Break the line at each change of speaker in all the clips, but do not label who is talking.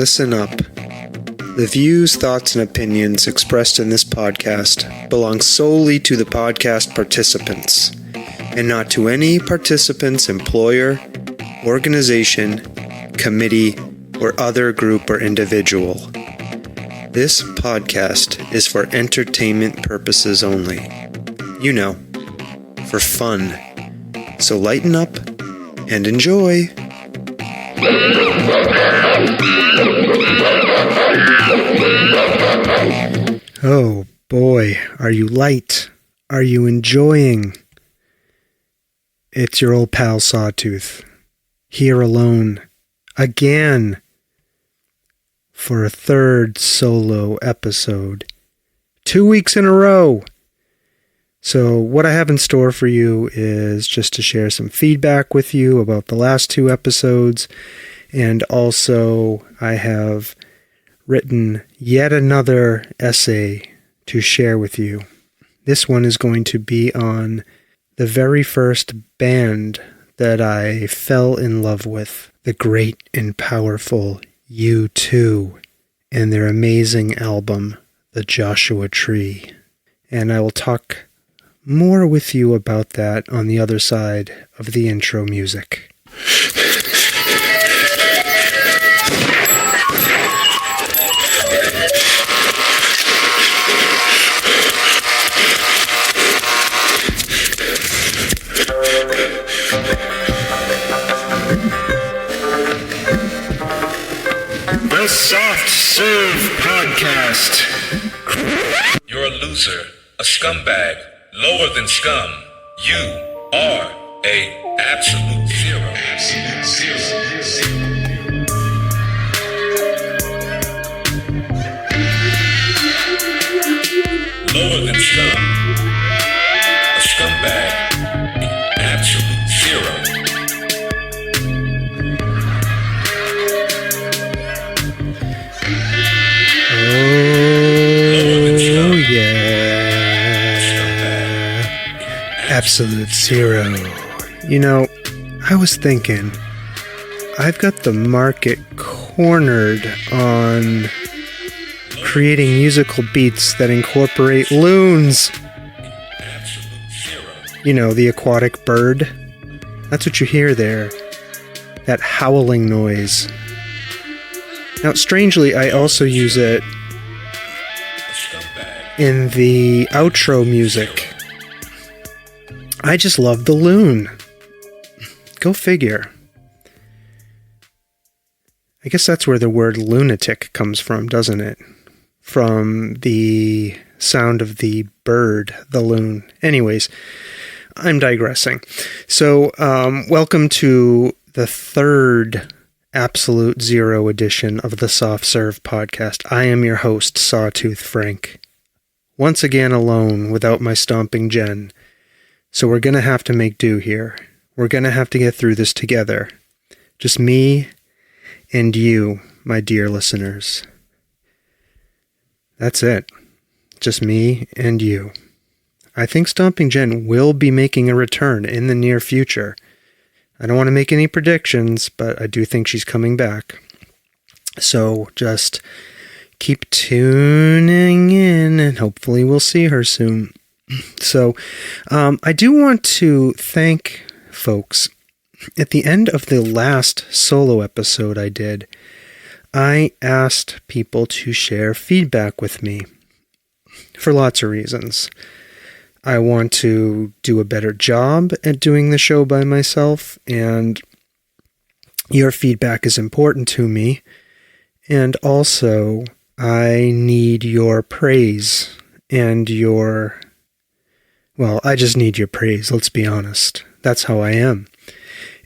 Listen up. The views, thoughts, and opinions expressed in this podcast belong solely to the podcast participants, and not to any participant's employer, organization, committee, or other group or individual. This podcast is for entertainment purposes only. You know, for fun. So lighten up and enjoy. Oh boy, are you light? Are you enjoying? It's your old pal Sawtooth, here alone, again, for a third solo episode. 2 weeks in a row. So what I have in store for you is just to share some feedback with you about the last 2 episodes, and also I have written yet another essay to share with you. This one is going to be on the very first band that I fell in love with, the great and powerful U2, and their amazing album, The Joshua Tree. And I will talk more with you about that on the other side of the intro music.
The Soft Serve Podcast.
You're a loser, a scumbag, lower than scum. You are a absolute zero. Absolute zero. Lower than scum. A scumbag. Absolute zero.
Oh, yeah. Absolute zero. You know, I was thinking, I've got the market cornered on creating musical beats that incorporate loons. You know, the aquatic bird. That's what you hear there. That howling noise. Now, strangely, I also use it in the outro music. I just love the loon. Go figure. I guess that's where the word lunatic comes from, doesn't it? From the sound of the bird, the loon. Anyways, I'm digressing. So, welcome to the third Absolute Zero edition of the Soft Serve Podcast. I am your host, Sawtooth Frank. Once again alone without my stomping Jen. So we're going to have to make do here. We're going to have to get through this together. Just me and you, my dear listeners. That's it. Just me and you. I think Stomping Jen will be making a return in the near future. I don't want to make any predictions, but I do think she's coming back. So just keep tuning in and hopefully we'll see her soon. So I do want to thank folks. At the end of the last solo episode I did, I asked people to share feedback with me for lots of reasons. I want to do a better job at doing the show by myself, and your feedback is important to me. And also, I need your praise and I just need your praise, let's be honest. That's how I am.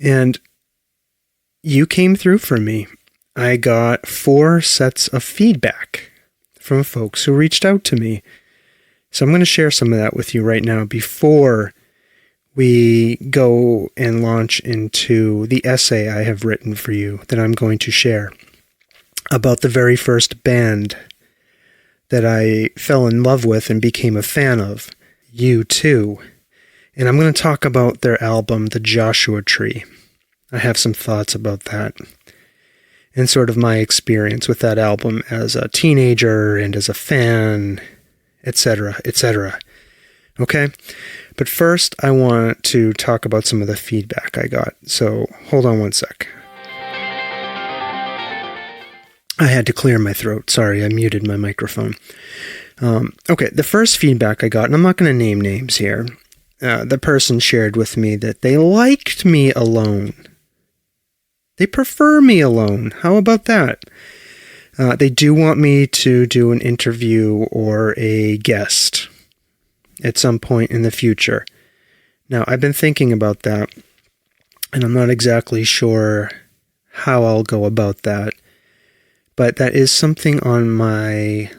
And you came through for me. I got 4 sets of feedback from folks who reached out to me. So I'm going to share some of that with you right now before we go and launch into the essay I have written for you that I'm going to share about the very first band that I fell in love with and became a fan of, U2. And I'm going to talk about their album, The Joshua Tree. I have some thoughts about that. and sort of my experience with that album as a teenager and as a fan, etc., etc. Okay? But first, I want to talk about some of the feedback I got. So hold on one sec. I had to clear my throat. Sorry, I muted my microphone. Okay, the first feedback I got, and I'm not going to name names here, the person shared with me that they liked me alone. They prefer me alone. How about that? They do want me to do an interview or a guest at some point in the future. Now, I've been thinking about that, and I'm not exactly sure how I'll go about that. But that is something on my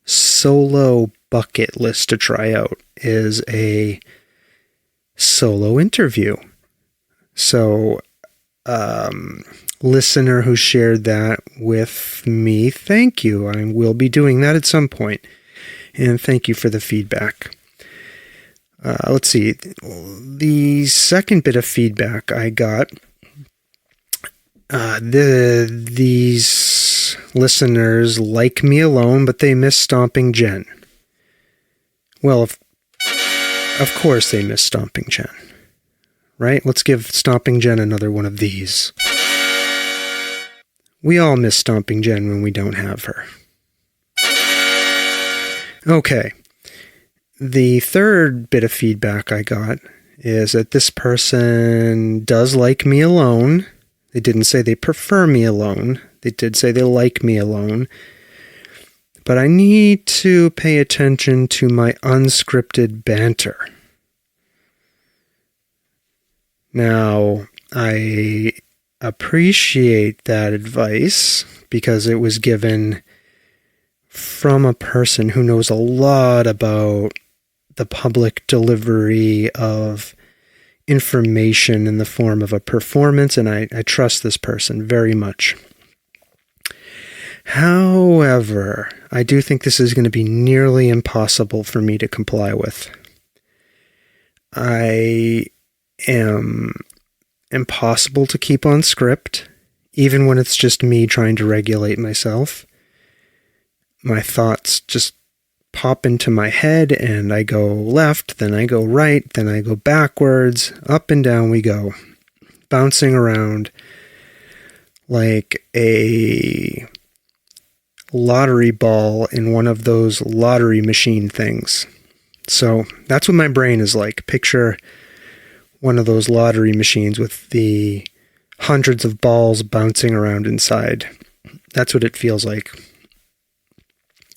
solo bucket list to try out, is a solo interview. So, listener who shared that with me, thank you. I will be doing that at some point. And thank you for the feedback. Let's see. The second bit of feedback I got, these listeners like me alone, but they miss Stomping Jen. Well, of course they miss Stomping Jen, right? Let's give Stomping Jen another one of these. We all miss Stomping Jen when we don't have her. Okay. The third bit of feedback I got is that this person does like me alone. They didn't say they prefer me alone. They did say they like me alone. But I need to pay attention to my unscripted banter. Now, I appreciate that advice because it was given from a person who knows a lot about the public delivery of information in the form of a performance, and I trust this person very much. However, I do think this is going to be nearly impossible for me to comply with. I am impossible to keep on script, even when it's just me trying to regulate myself. My thoughts just pop into my head, and I go left, then I go right, then I go backwards, up and down we go, bouncing around like a lottery ball in one of those lottery machine things. So that's what my brain is like. Picture one of those lottery machines with the hundreds of balls bouncing around inside. That's what it feels like.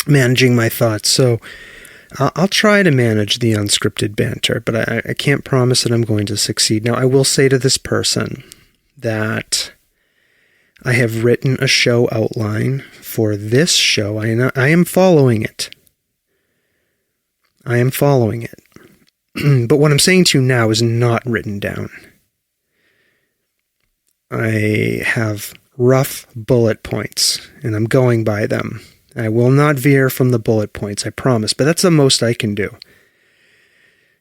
Managing my thoughts. So I'll try to manage the unscripted banter, but I can't promise that I'm going to succeed. Now, I will say to this person that I have written a show outline for this show. I am following it. I am following it. But what I'm saying to you now is not written down. I have rough bullet points, and I'm going by them. I will not veer from the bullet points, I promise, but that's the most I can do.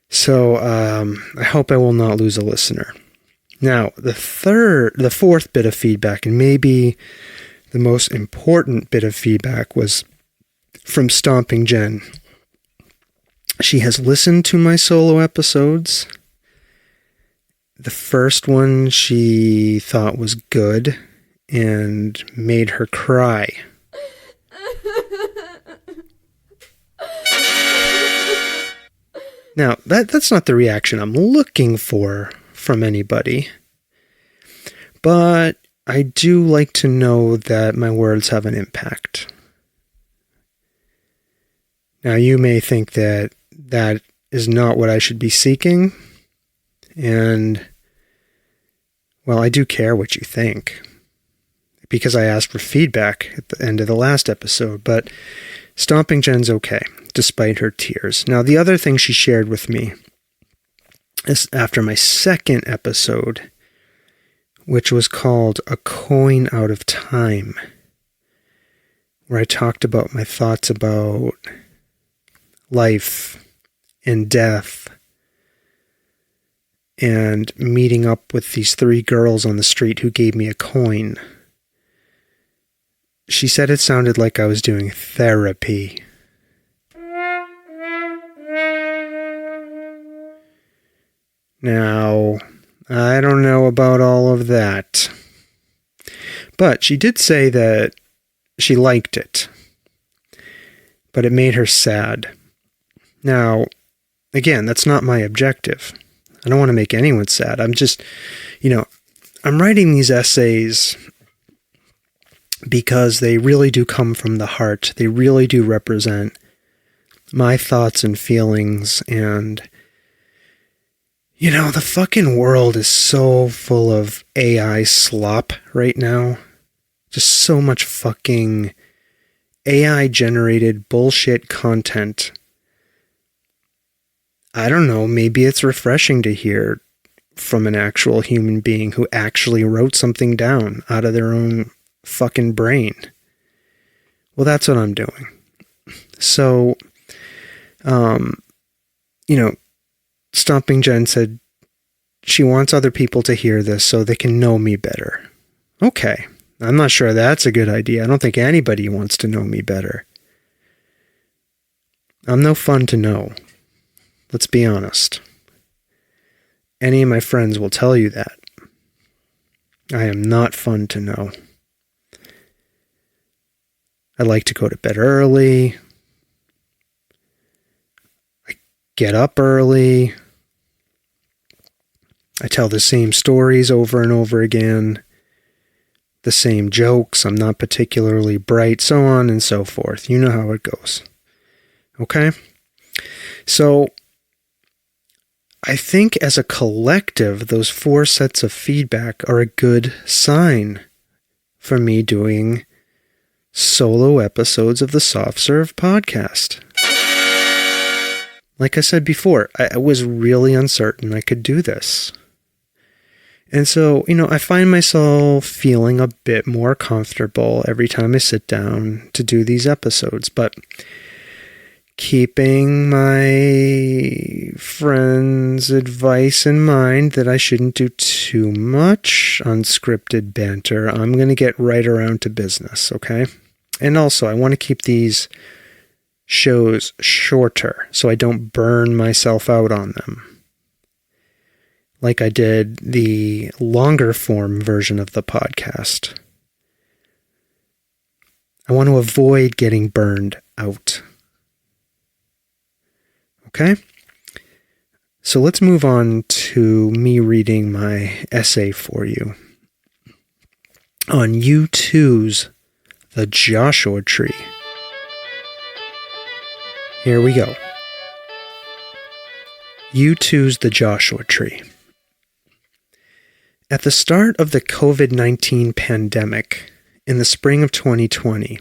So I hope I will not lose a listener. Now, the fourth bit of feedback, and maybe the most important bit of feedback, was from Stomping Jen. She has listened to my solo episodes. The first one she thought was good and made her cry. Now, that's not the reaction I'm looking for from anybody. But I do like to know that my words have an impact. Now, you may think that that is not what I should be seeking. And, well, I do care what you think, because I asked for feedback at the end of the last episode. But Stomping Jen's okay, despite her tears. Now, the other thing she shared with me is after my second episode, which was called A Coin Out of Time, where I talked about my thoughts about life and death and meeting up with these 3 girls on the street who gave me a coin. she said it sounded like I was doing therapy. Now, I don't know about all of that. But she did say that she liked it. But it made her sad. Now, again, that's not my objective. I don't want to make anyone sad. I'm just, I'm writing these essays because they really do come from the heart. They really do represent my thoughts and feelings. And, the fucking world is so full of AI slop right now. Just so much fucking AI-generated bullshit content. I don't know, maybe it's refreshing to hear from an actual human being who actually wrote something down out of their own fucking brain. Well, that's what I'm doing. So, Stomping Jen said she wants other people to hear this so they can know me better. Okay, I'm not sure that's a good idea. I don't think anybody wants to know me better. I'm no fun to know. Let's be honest. Any of my friends will tell you that. I am not fun to know. I like to go to bed early. I get up early. I tell the same stories over and over again. The same jokes. I'm not particularly bright, so on and so forth. You know how it goes. Okay? So, I think as a collective, those 4 sets of feedback are a good sign for me doing solo episodes of the Soft Serve podcast. Like I said before, I was really uncertain I could do this. And so, I find myself feeling a bit more comfortable every time I sit down to do these episodes, but keeping my friends' advice in mind that I shouldn't do too much unscripted banter, I'm going to get right around to business, okay? And also, I want to keep these shows shorter so I don't burn myself out on them, like I did the longer form version of the podcast. I want to avoid getting burned out. Okay? So let's move on to me reading my essay for you on U2's The Joshua Tree. Here we go. U2's The Joshua Tree. At the start of the COVID-19 pandemic, in the spring of 2020,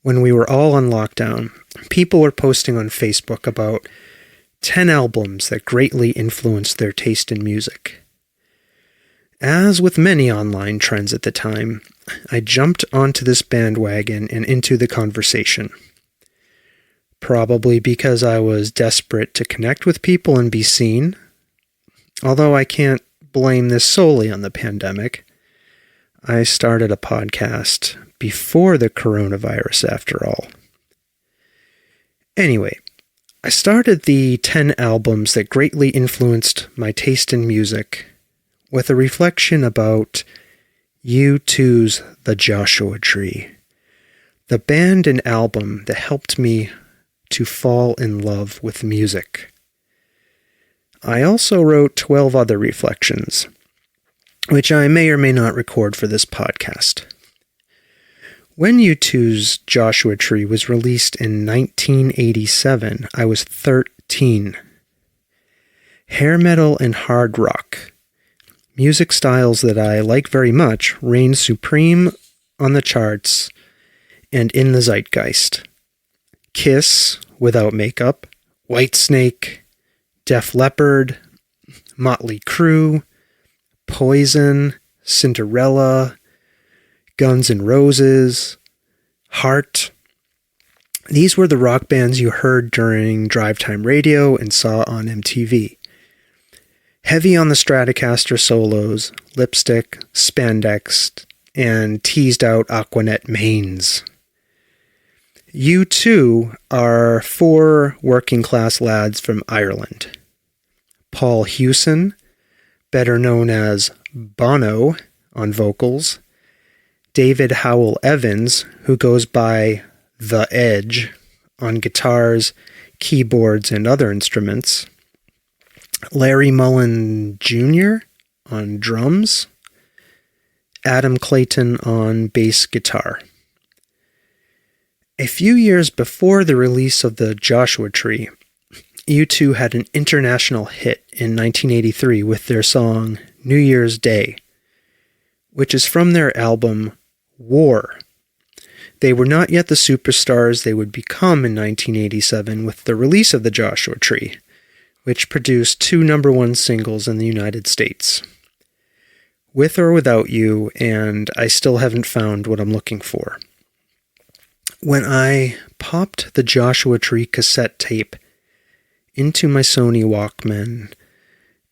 when we were all on lockdown, people were posting on Facebook about 10 albums that greatly influenced their taste in music. As with many online trends at the time, I jumped onto this bandwagon and into the conversation. Probably because I was desperate to connect with people and be seen, although I can't blame this solely on the pandemic. I started a podcast before the coronavirus, after all. Anyway, I started the 10 albums that greatly influenced my taste in music with a reflection about U2's The Joshua Tree, the band and album that helped me to fall in love with music. I also wrote 12 other reflections, which I may or may not record for this podcast. When U2's Joshua Tree was released in 1987, I was 13. Hair metal and hard rock, music styles that I like very much, reigned supreme on the charts and in the zeitgeist. Kiss, Without Makeup, Whitesnake, Def Leppard, Motley Crue, Poison, Cinderella, Guns N' Roses, Heart. These were the rock bands you heard during drive time radio and saw on MTV. Heavy on the Stratocaster solos, lipstick, spandex, and teased out Aquanet mains. U2 are 4 working-class lads from Ireland. Paul Hewson, better known as Bono on vocals, David Howell Evans, who goes by The Edge on guitars, keyboards, and other instruments, Larry Mullen Jr. on drums, Adam Clayton on bass guitar. A few years before the release of the Joshua Tree, U2 had an international hit in 1983 with their song New Year's Day, which is from their album War. They were not yet the superstars they would become in 1987 with the release of the Joshua Tree, which produced 2 #1 singles in the United States, With or Without You, and I Still Haven't Found What I'm Looking For. When I popped the Joshua Tree cassette tape into my Sony Walkman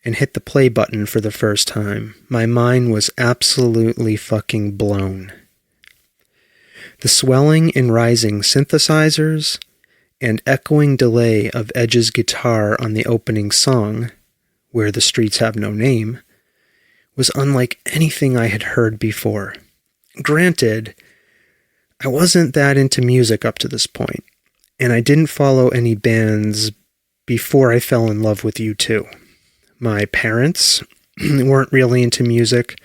and hit the play button for the first time, my mind was absolutely fucking blown. The swelling and rising synthesizers and echoing delay of Edge's guitar on the opening song, Where the Streets Have No Name, was unlike anything I had heard before. Granted, I wasn't that into music up to this point, and I didn't follow any bands before I fell in love with U2. My parents weren't really into music,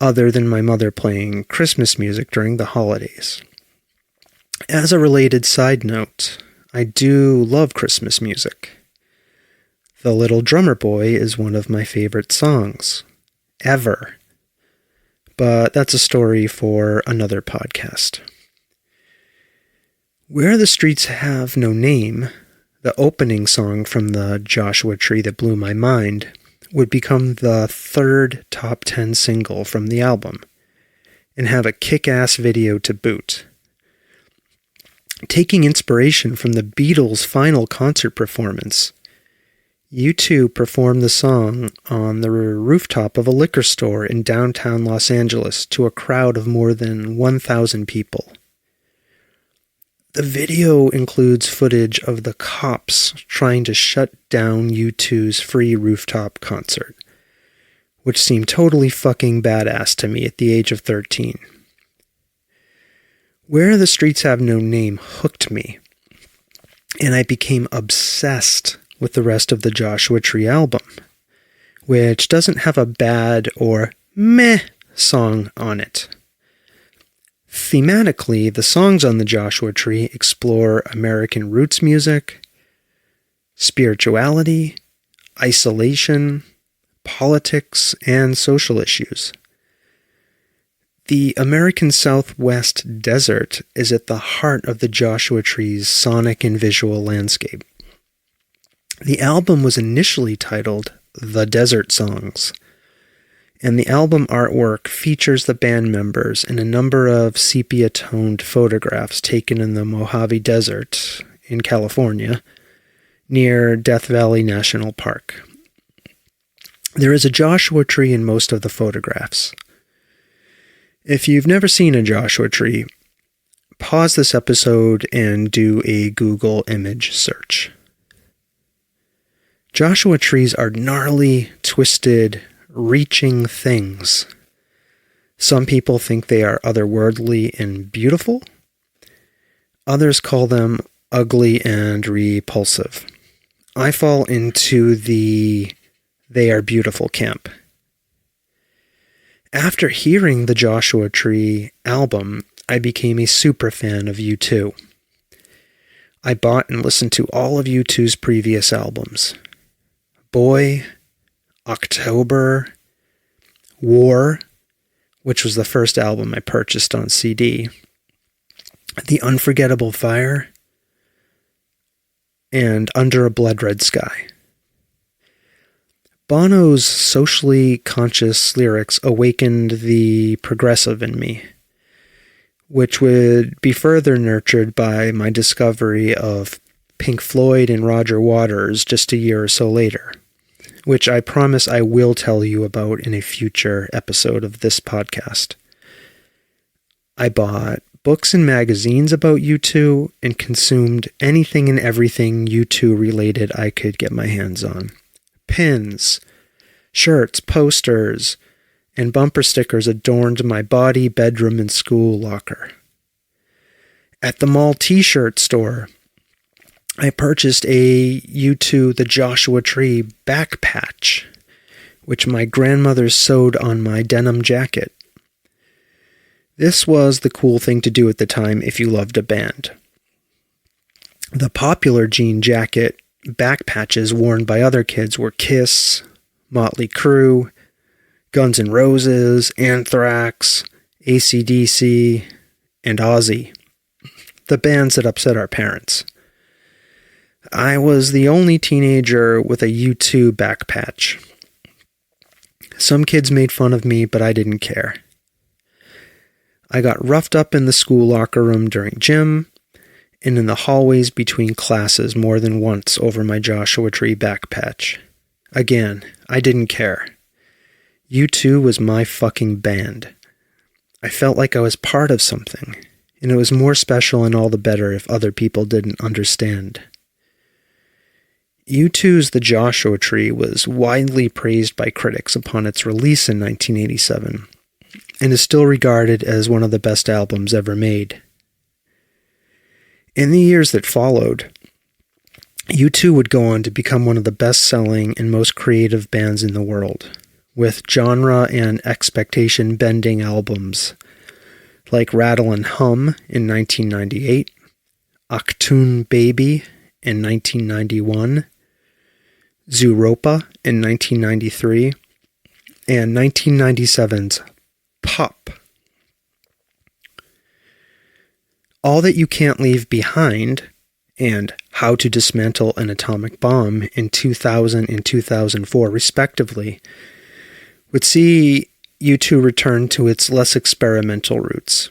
other than my mother playing Christmas music during the holidays. As a related side note, I do love Christmas music. The Little Drummer Boy is one of my favorite songs, ever. But that's a story for another podcast. Where the Streets Have No Name, the opening song from the Joshua Tree that blew my mind, would become the 3rd top 10 single from the album, and have a kick-ass video to boot. Taking inspiration from the Beatles' final concert performance, U2 performed the song on the rooftop of a liquor store in downtown Los Angeles to a crowd of more than 1,000 people. The video includes footage of the cops trying to shut down U2's free rooftop concert, which seemed totally fucking badass to me at the age of 13. Where the Streets Have No Name hooked me, and I became obsessed with the rest of the Joshua Tree album, which doesn't have a bad or meh song on it. Thematically, the songs on the Joshua Tree explore American roots music, spirituality, isolation, politics, and social issues. The American Southwest desert is at the heart of the Joshua Tree's sonic and visual landscape. The album was initially titled The Desert Songs, and the album artwork features the band members in a number of sepia-toned photographs taken in the Mojave Desert in California, near Death Valley National Park. There is a Joshua Tree in most of the photographs. If you've never seen a Joshua Tree, pause this episode and do a Google image search. Joshua trees are gnarly, twisted, reaching things. Some people think they are otherworldly and beautiful. Others call them ugly and repulsive. I fall into the they are beautiful camp. After hearing the Joshua Tree album, I became a super fan of U2. I bought and listened to all of U2's previous albums. Boy, October, War, which was the first album I purchased on CD, The Unforgettable Fire, and Under a Blood Red Sky. Bono's socially conscious lyrics awakened the progressive in me, which would be further nurtured by my discovery of Pink Floyd and Roger Waters just a year or so later, which I promise I will tell you about in a future episode of this podcast. I bought books and magazines about U2 and consumed anything and everything U2 related I could get my hands on. Pins, shirts, posters, and bumper stickers adorned my body, bedroom, and school locker. At the mall t-shirt store, I purchased a U2 The Joshua Tree back patch, which my grandmother sewed on my denim jacket. This was the cool thing to do at the time if you loved a band. The popular jean jacket back patches worn by other kids were Kiss, Motley Crue, Guns N' Roses, Anthrax, AC/DC, and Ozzy, the bands that upset our parents. I was the only teenager with a U2 back patch. Some kids made fun of me, but I didn't care. I got roughed up in the school locker room during gym and in the hallways between classes more than once over my Joshua Tree back patch. Again, I didn't care. U2 was my fucking band. I felt like I was part of something, and it was more special and all the better if other people didn't understand. U2's The Joshua Tree was widely praised by critics upon its release in 1987, and is still regarded as one of the best albums ever made. In the years that followed, U2 would go on to become one of the best-selling and most creative bands in the world, with genre and expectation-bending albums like Rattle and Hum in 1998, Achtung Baby in 1991, Zooropa in 1993, and 1997's Pop. All That You Can't Leave Behind and How to Dismantle an Atomic Bomb in 2000 and 2004, respectively, would see U2 return to its less experimental roots.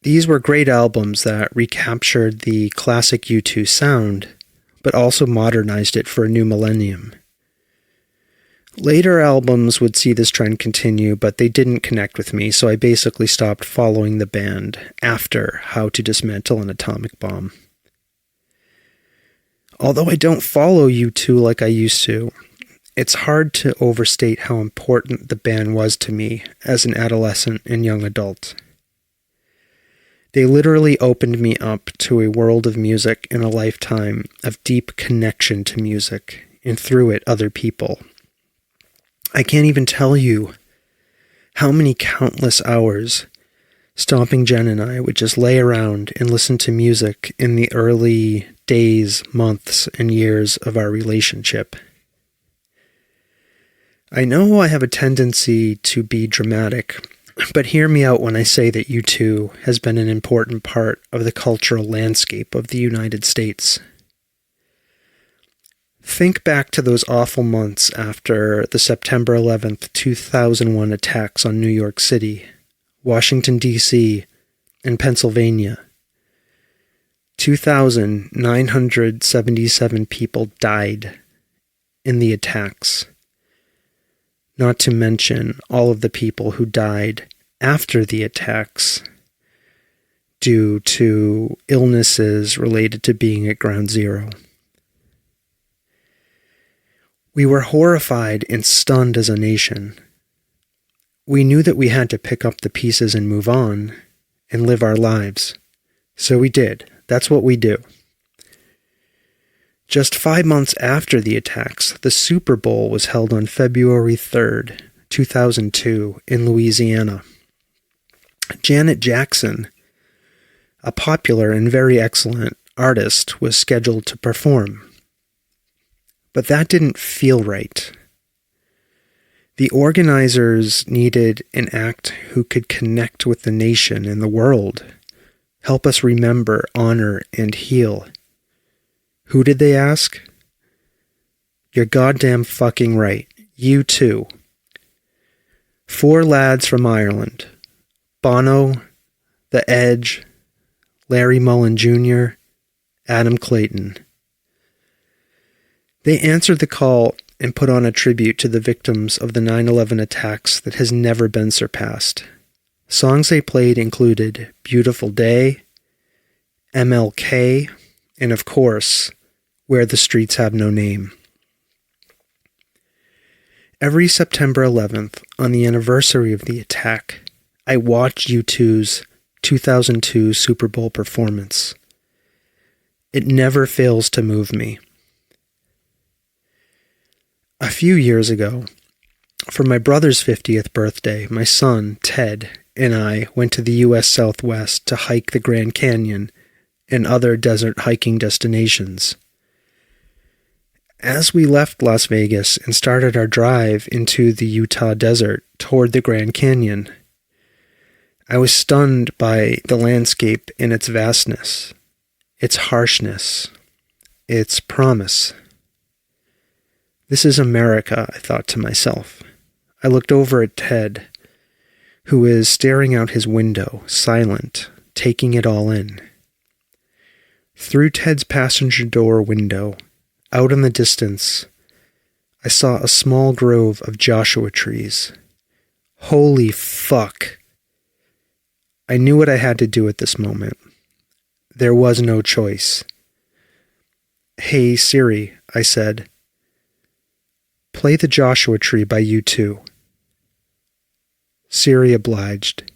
These were great albums that recaptured the classic U2 sound, but also modernized it for a new millennium. Later albums would see this trend continue, but they didn't connect with me, so I basically stopped following the band after How to Dismantle an Atomic Bomb. Although I don't follow U2 like I used to, it's hard to overstate how important the band was to me as an adolescent and young adult. They literally opened me up to a world of music and a lifetime of deep connection to music, and through it, other people. I can't even tell you how many countless hours Stomping Jen and I would just lay around and listen to music in the early days, months, and years of our relationship. I know I have a tendency to be dramatic, but hear me out when I say that U2 has been an important part of the cultural landscape of the United States. Think back to those awful months after the September 11th, 2001 attacks on New York City, Washington, D.C., and Pennsylvania. 2,977 people died in the attacks, not to mention all of the people who died after the attacks due to illnesses related to being at Ground Zero. We were horrified and stunned as a nation. We knew that we had to pick up the pieces and move on and live our lives. So we did. That's what we do. Just 5 months after the attacks, the Super Bowl was held on February 3rd, 2002, in Louisiana. Janet Jackson, a popular and very excellent artist, was scheduled to perform. But that didn't feel right. The organizers needed an act who could connect with the nation and the world, help us remember, honor, and heal. Who did they ask? You're goddamn fucking right. U2. 4 lads from Ireland. Bono, The Edge, Larry Mullen Jr., Adam Clayton. They answered the call and put on a tribute to the victims of the 9/11 attacks that has never been surpassed. Songs they played included Beautiful Day, MLK, and of course, Where the Streets Have No Name. Every September 11th, on the anniversary of the attack, I watched U2's 2002 Super Bowl performance. It never fails to move me. A few years ago, for my brother's 50th birthday, my son, Ted, and I went to the U.S. Southwest to hike the Grand Canyon and other desert hiking destinations. As we left Las Vegas and started our drive into the Utah desert toward the Grand Canyon, I was stunned by the landscape in its vastness, its harshness, its promise. This is America, I thought to myself. I looked over at Ted, who is staring out his window, silent, taking it all in. Through Ted's passenger door window, out in the distance, I saw a small grove of Joshua trees. Holy fuck. I knew what I had to do at this moment. There was no choice. Hey Siri, I said. Play the Joshua Tree by U2. Siri obliged.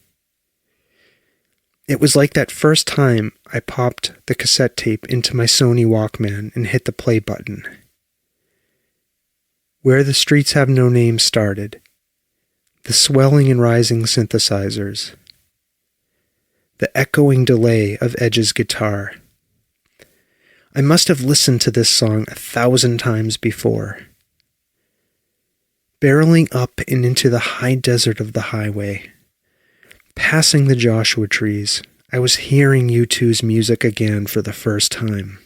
It was like that first time I popped the cassette tape into my Sony Walkman and hit the play button. Where the Streets Have No Name started, the swelling and rising synthesizers, the echoing delay of Edge's guitar. I must have listened to this song 1,000 times before. Barreling up and into the high desert of the highway, passing the Joshua trees, I was hearing U2's music again for the first time.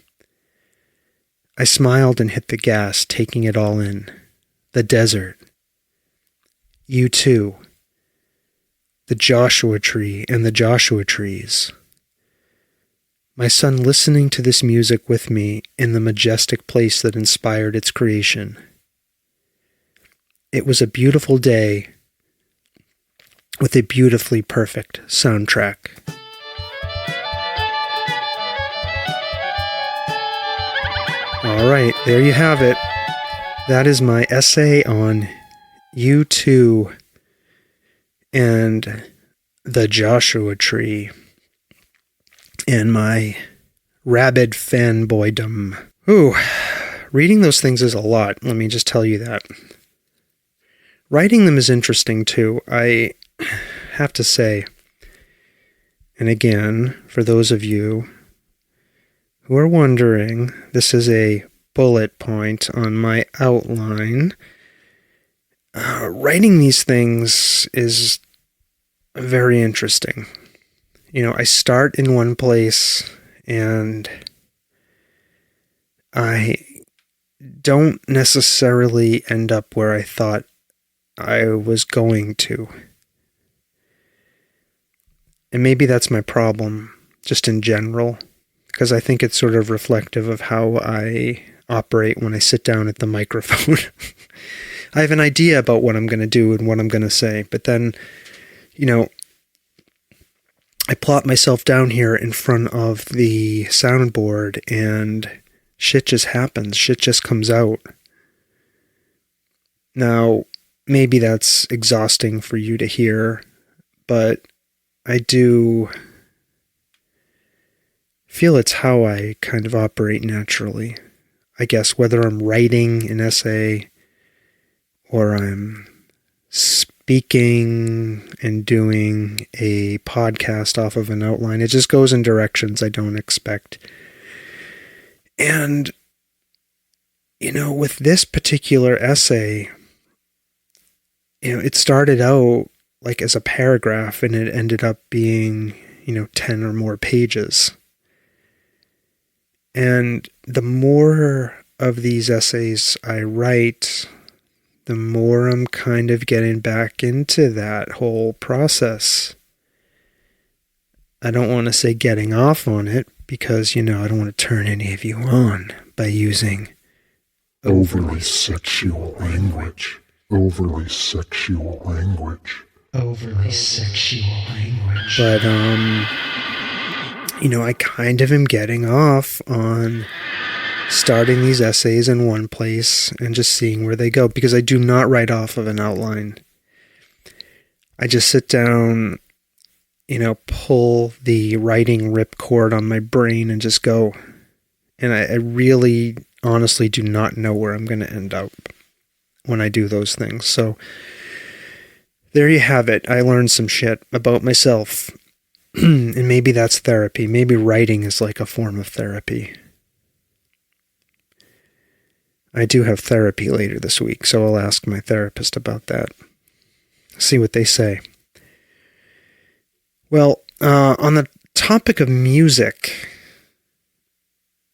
I smiled and hit the gas, taking it all in. The desert. U2. The Joshua Tree and the Joshua trees. My son listening to this music with me in the majestic place that inspired its creation. It was a beautiful day with a beautifully perfect soundtrack. All right, there you have it. That is my essay on U2 and the Joshua Tree and my rabid fanboydom. Ooh, reading those things is a lot, let me just tell you that. Writing them is interesting too, I have to say. And again, for those of you who are wondering, this is a bullet point on my outline. Writing these things is very interesting. You know, I start in one place and I don't necessarily end up where I thought I was going to. And maybe that's my problem, just in general, because I think it's sort of reflective of how I operate when I sit down at the microphone. I have an idea about what I'm going to do and what I'm going to say, but then, you know, I plop myself down here in front of the soundboard and shit just happens. Shit just comes out. Now, maybe that's exhausting for you to hear, but I do feel it's how I kind of operate naturally. I guess whether I'm writing an essay or I'm speaking and doing a podcast off of an outline, it just goes in directions I don't expect. And, you know, with this particular essay, you know, it started out like as a paragraph and it ended up being, 10 or more pages. And the more of these essays I write, the more I'm kind of getting back into that whole process. I don't want to say getting off on it because, I don't want to turn any of you on by using
overly sexual language. Overly sexual language.
overly sexual language. But, I kind of am getting off on starting these essays in one place and just seeing where they go, because I do not write off of an outline. I just sit down, pull the writing ripcord on my brain and just go. And I really honestly do not know where I'm going to end up when I do those things. So there you have it. I learned some shit about myself. And maybe that's therapy. Maybe writing is like a form of therapy. I do have therapy later this week, so I'll ask my therapist about that. See what they say. Well, on the topic of music,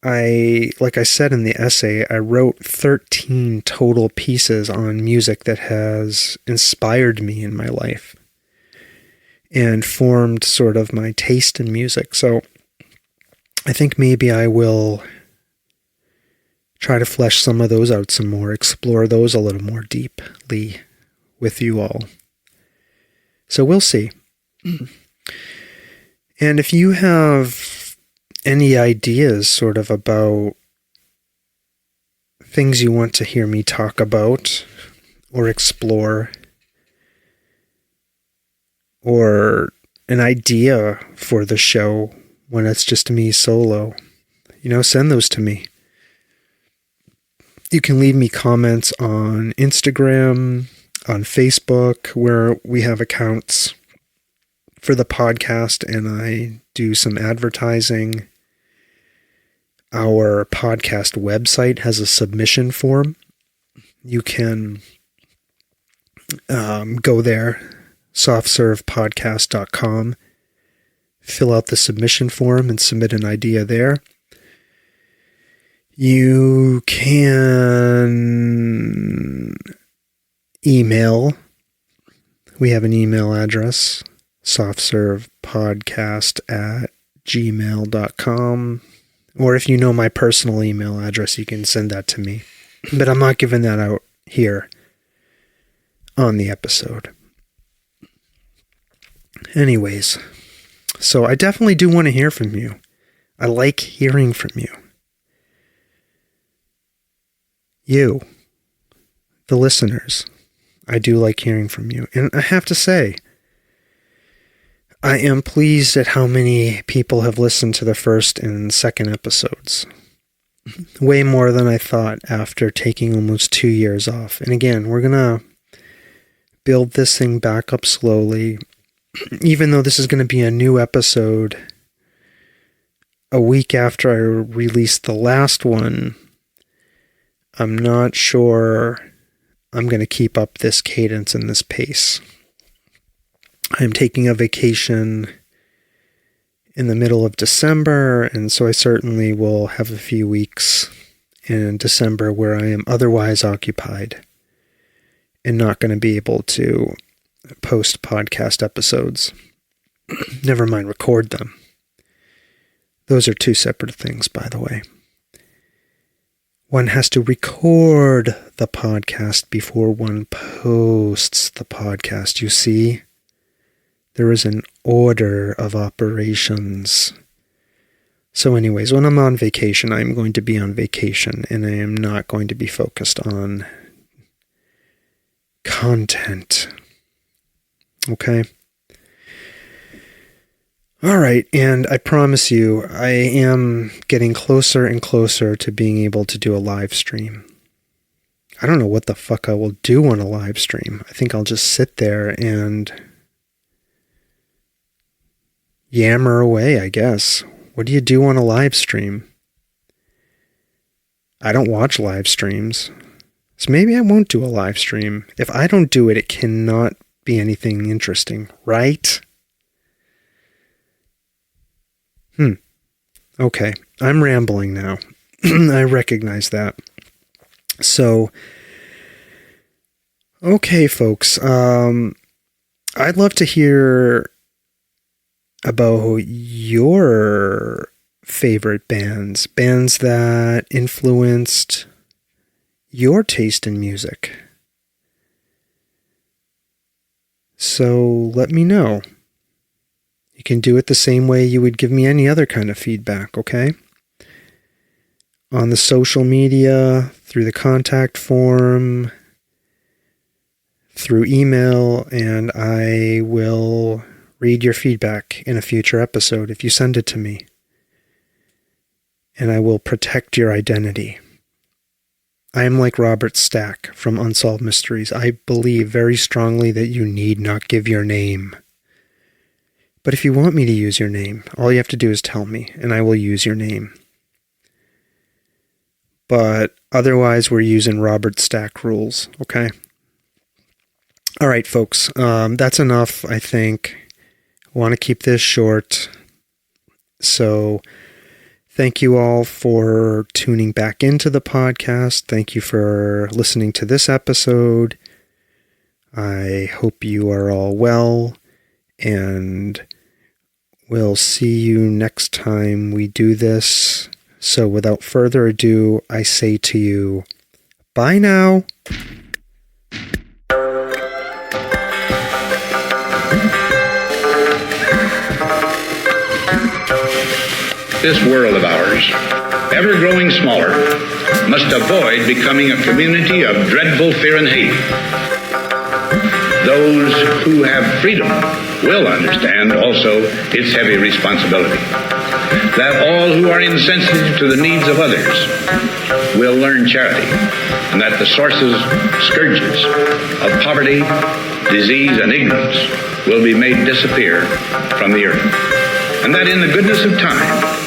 like I said in the essay, I wrote 13 total pieces on music that has inspired me in my life and formed sort of my taste in music. So I think maybe I will try to flesh some of those out some more, explore those a little more deeply with you all. So we'll see. And if you have any ideas sort of about things you want to hear me talk about or explore, or an idea for the show when it's just me solo, send those to me. You can leave me comments on Instagram, on Facebook, where we have accounts for the podcast and I do some advertising. Our podcast website has a submission form. You can go there, softservepodcast.com, fill out the submission form and submit an idea there. You can email. We have an email address, softservepodcast@gmail.com. Or if you know my personal email address, you can send that to me. But I'm not giving that out here on the episode. Anyways, so I definitely do want to hear from you. I like hearing from you. You, the listeners, I do like hearing from you. And I have to say, I am pleased at how many people have listened to the first and second episodes. Way more than I thought after taking almost 2 years off. And again, we're going to build this thing back up slowly. Even though this is going to be a new episode a week after I released the last one, I'm not sure I'm going to keep up this cadence and this pace. I'm taking a vacation in the middle of December, and so I certainly will have a few weeks in December where I am otherwise occupied and not going to be able to post podcast episodes. Never mind record them. Those are two separate things, by the way. One has to record the podcast before one posts the podcast, you see? There is an order of operations. So anyways, when I'm on vacation, I'm going to be on vacation, and I am not going to be focused on content. Okay? All right, and I promise you, I am getting closer and closer to being able to do a live stream. I don't know what the fuck I will do on a live stream. I think I'll just sit there and yammer away, I guess. What do you do on a live stream? I don't watch live streams. So maybe I won't do a live stream. If I don't do it, it cannot be anything interesting, right? Okay, I'm rambling now. I recognize that. So, okay, folks. I'd love to hear about your favorite bands that influenced your taste in music. So let me know. You can do it the same way you would give me any other kind of feedback, okay? On the social media, through the contact form, through email, and I will read your feedback in a future episode if you send it to me. And I will protect your identity. I am like Robert Stack from Unsolved Mysteries. I believe very strongly that you need not give your name. But if you want me to use your name, all you have to do is tell me, and I will use your name. But otherwise, we're using Robert Stack rules, okay? All right, folks, that's enough, I think. I want to keep this short. So thank you all for tuning back into the podcast. Thank you for listening to this episode. I hope you are all well, and we'll see you next time we do this. So without further ado, I say to you, bye now.
This world of ours, ever growing smaller, must avoid becoming a community of dreadful fear and hate. Those who have freedom will understand also its heavy responsibility. That all who are insensitive to the needs of others will learn charity, and that the sources, scourges of poverty, disease, and ignorance will be made disappear from the earth. And that in the goodness of time,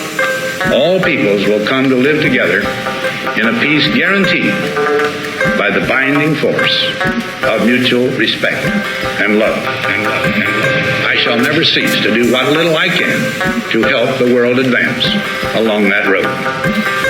all peoples will come to live together in a peace guaranteed by the binding force of mutual respect and love. I shall never cease to do what little I can to help the world advance along that road.